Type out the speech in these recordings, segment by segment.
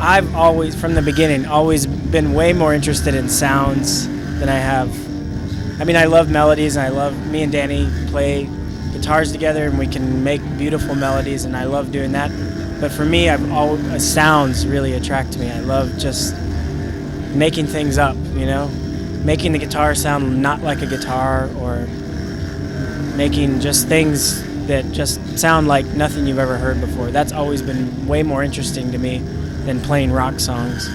I've always, from the beginning, always been way more interested in sounds than I have. I mean, I love melodies, and me and Danny play guitars together, and we can make beautiful melodies, and I love doing that. But for me, sounds really attract me. I love just making things up, making the guitar sound not like a guitar, or making just things that just sound like nothing you've ever heard before. That's always been way more interesting to me than playing rock songs.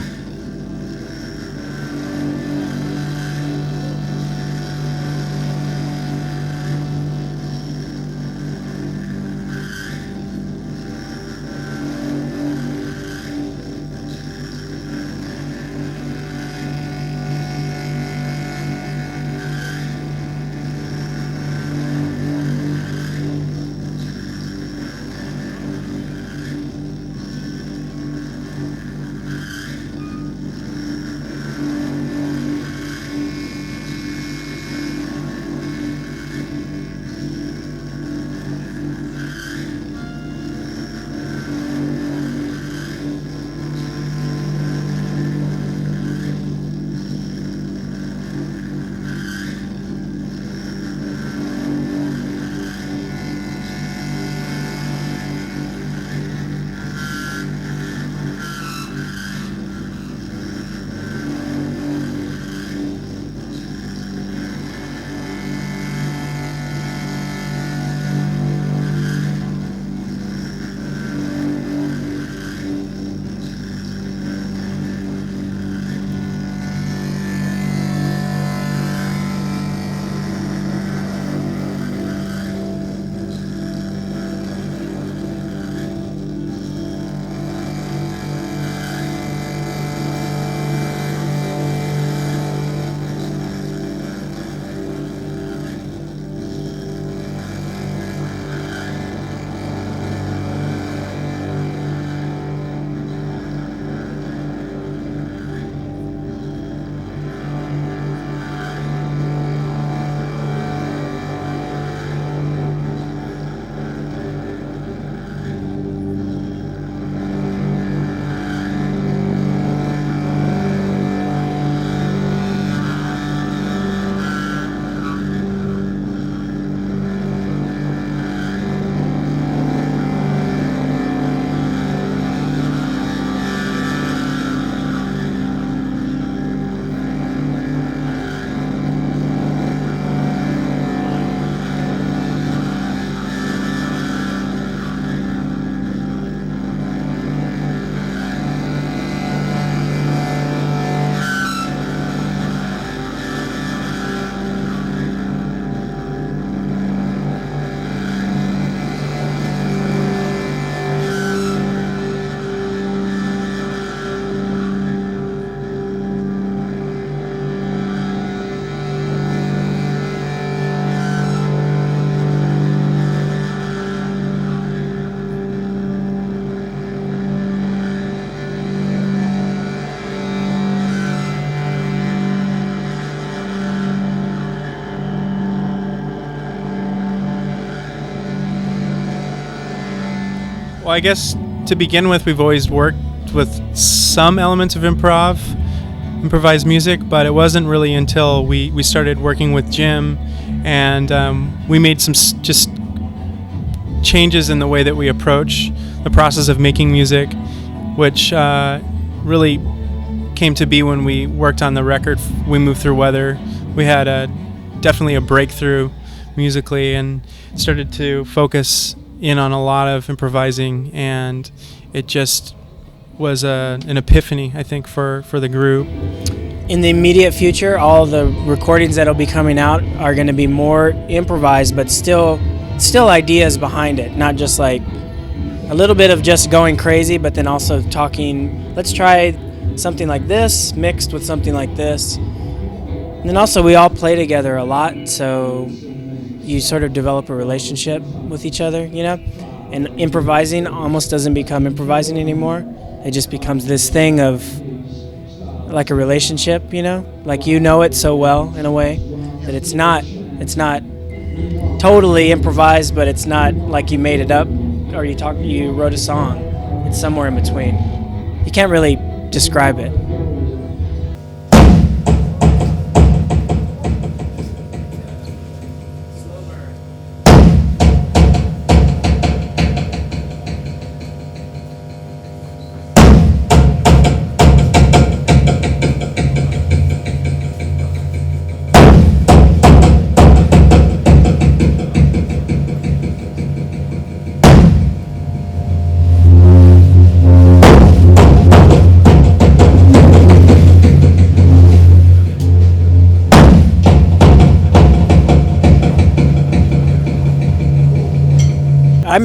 Well, I guess to begin with, we've always worked with some elements of improvised music, but it wasn't really until we started working with Jim, and we made some just changes in the way that we approach the process of making music, which really came to be when we worked on the record We Move Through Weather. We had definitely a breakthrough musically and started to focus in on a lot of improvising, and it just was an epiphany, I think, for the group. In the immediate future, all the recordings that'll be coming out are going to be more improvised, but still ideas behind it, not just like a little bit of just going crazy, but then also talking, let's try something like this mixed with something like this. And then also we all play together a lot, so you sort of develop a relationship with each other, and improvising almost doesn't become improvising anymore. It just becomes this thing of like a relationship, like it so well in a way that it's not totally improvised, but it's not like you made it up or you wrote a song. It's somewhere in between. you can't really describe it.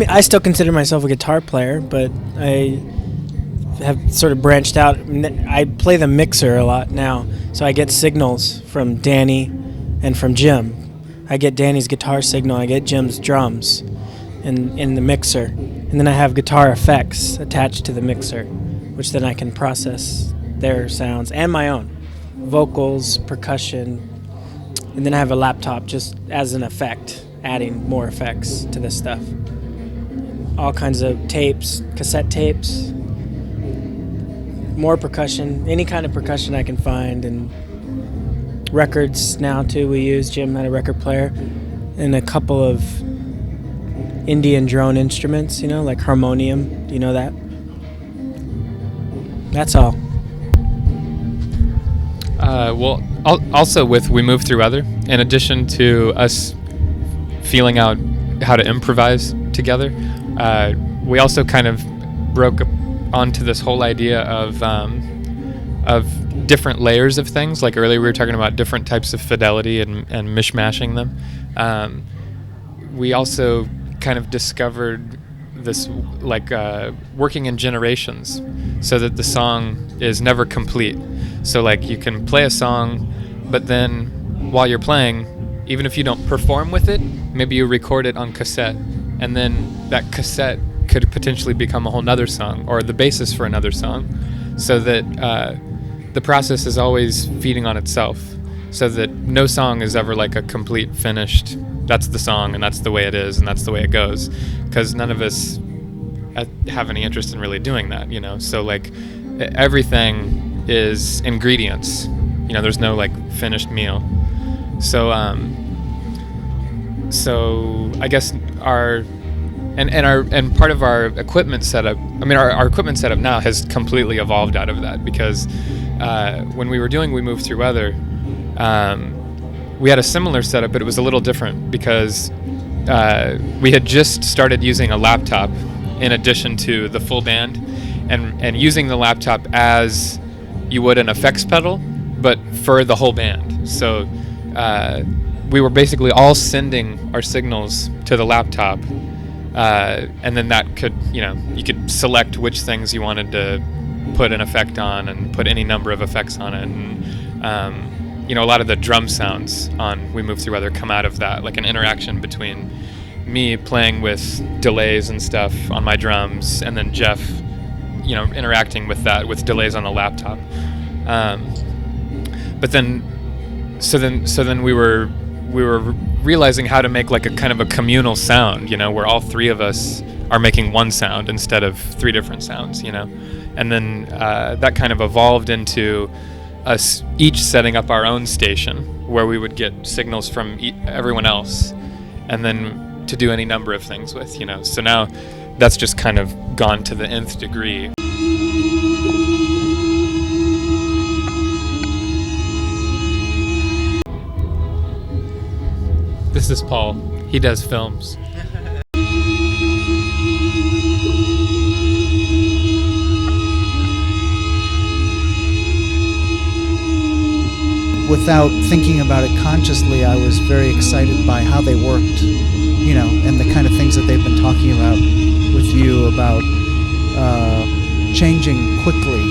I still consider myself a guitar player, but I have sort of branched out. I play the mixer a lot now, so I get signals from Danny and from Jim. I get Danny's guitar signal, I get Jim's drums in the mixer, and then I have guitar effects attached to the mixer, which then I can process their sounds and my own vocals, percussion, and then I have a laptop just as an effect, adding more effects to this stuff. All kinds of tapes, cassette tapes, more percussion, any kind of percussion I can find, and records now too we use. Jim had a record player and a couple of Indian drone instruments, like harmonium. Do you know that? That's all. Well, also with We Move Through Weather, in addition to us feeling out how to improvise together, we also kind of broke onto this whole idea of different layers of things. Like earlier we were talking about different types of fidelity and mishmashing them. We also kind of discovered this working in generations so that the song is never complete. So like you can play a song, but then while you're playing, even if you don't perform with it, maybe you record it on cassette, and then that cassette could potentially become a whole nother song or the basis for another song, so that the process is always feeding on itself, so that no song is ever like a complete finished, that's the song and that's the way it is and that's the way it goes, because none of us have any interest in really doing that, so like everything is ingredients, there's no like finished meal. So I guess our part of our equipment setup, our equipment setup now has completely evolved out of that, because when we were doing We Move Through Weather, we had a similar setup, but it was a little different because we had just started using a laptop in addition to the full band, and using the laptop as you would an effects pedal, but for the whole band. So we were basically all sending our signals to the laptop, and then that could, you could select which things you wanted to put an effect on and put any number of effects on it. And, a lot of the drum sounds on We Move Through Weather come out of that, like an interaction between me playing with delays and stuff on my drums, and then Jeff, interacting with that with delays on the laptop. But then we were realizing how to make like a kind of a communal sound, where all three of us are making one sound instead of three different sounds, and then that kind of evolved into us each setting up our own station where we would get signals from everyone else, and then to do any number of things with, so now that's just kind of gone to the nth degree. This is Paul. He does films. Without thinking about it consciously, I was very excited by how they worked, and the kind of things that they've been talking about with you about changing quickly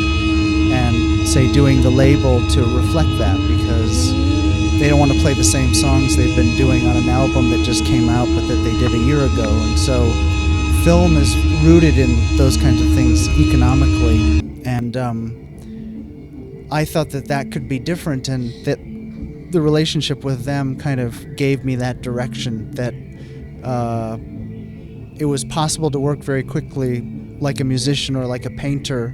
and, say, doing the label to reflect that, because they don't want to play the same songs they've been doing on an album that just came out but that they did a year ago. And so film is rooted in those kinds of things economically, and I thought that could be different, and that the relationship with them kind of gave me that direction, that it was possible to work very quickly like a musician or like a painter,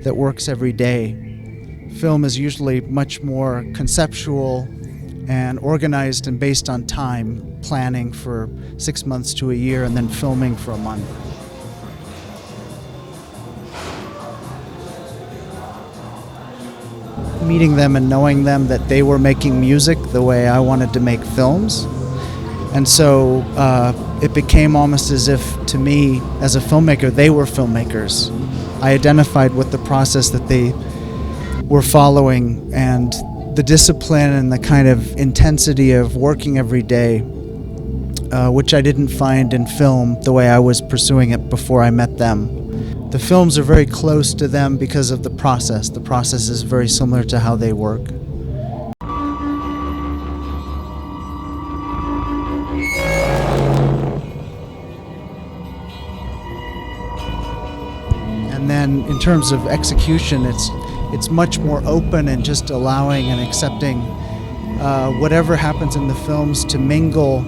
that works every day. Film is usually much more conceptual and organized and based on time, planning for 6 months to a year and then filming for a month. Meeting them and knowing them that they were making music the way I wanted to make films. And so it became almost as if, to me, as a filmmaker, they were filmmakers. I identified with the process that they were following and the discipline and the kind of intensity of working every day, which I didn't find in film the way I was pursuing it before I met them. The films are very close to them because of the process. The process is very similar to how they work. And then in terms of execution, it's much more open and just allowing and accepting whatever happens in the films to mingle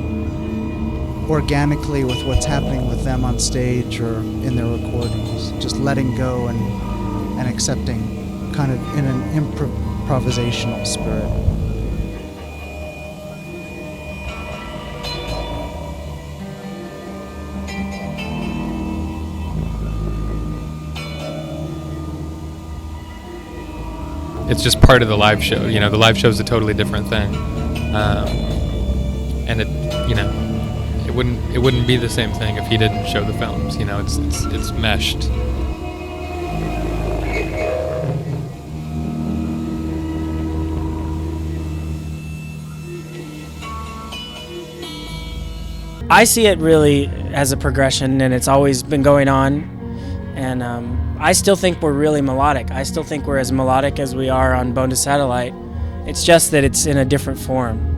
organically with what's happening with them on stage or in their recordings. Just letting go and accepting kind of in an improvisational spirit. It's just part of the live show. You know, the live show is a totally different thing, and it wouldn't be the same thing if he didn't show the films. You know, it's meshed. I see it really as a progression, and it's always been going on. And I still think we're really melodic. I still think we're as melodic as we are on Bone to Satellite. It's just that it's in a different form.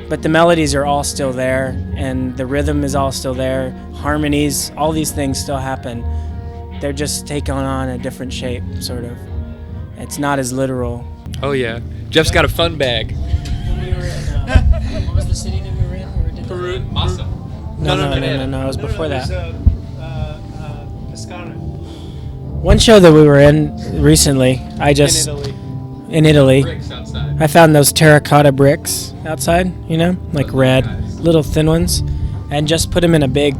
But the melodies are all still there, and the rhythm is all still there. Harmonies, all these things still happen. They're just taking on a different shape, sort of. It's not as literal. Oh yeah, Jeff's got a fun bag. When we were in, what was the city that we were in? Peru, Massa. No, it was before that. One show that we were in recently, in Italy, Bricks outside. I found those terracotta bricks outside, like red, little thin ones, and just put them in a big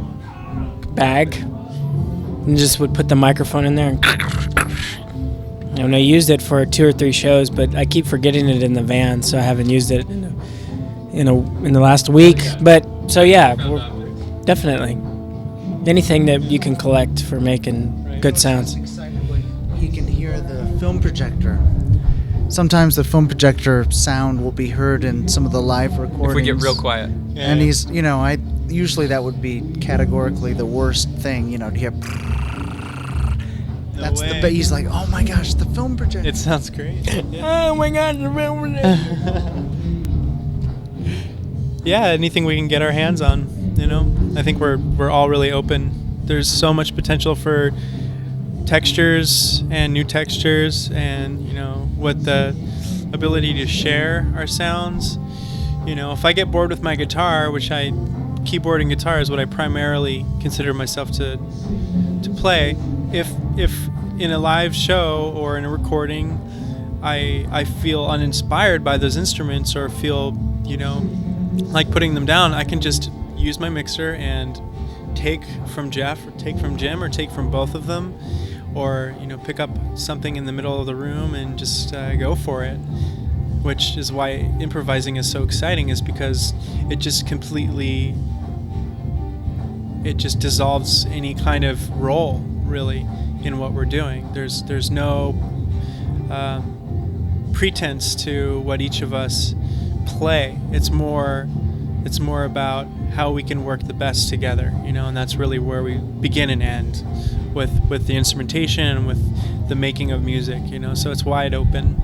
bag, and just would put the microphone in there, and I used it for 2 or 3 shows, but I keep forgetting it in the van, so I haven't used it in the last week. But so yeah, definitely anything that you can collect for making good sounds. He can hear the film projector. Sometimes the film projector sound will be heard in some of the live recordings. If we get real quiet. And he's, usually that would be categorically the worst thing, to hear. That's the. But he's like, oh my gosh, the film projector. It sounds great. Oh my God, the film projector. Yeah, anything we can get our hands on, I think we're all really open. There's so much potential for textures and new textures, and what the ability to share our sounds. If I get bored with my guitar, which keyboard and guitar is what I primarily consider myself to play. If in a live show or in a recording I feel uninspired by those instruments or feel like putting them down, I can just use my mixer and take from Jeff or take from Jim or take from both of them, or pick up something in the middle of the room and just go for it, which is why improvising is so exciting, is because it just dissolves any kind of role really in what we're doing. There's no pretense to what each of us play. It's more about how we can work the best together, and that's really where we begin and end with the instrumentation and with the making of music, so it's wide open.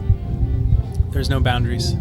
There's no boundaries.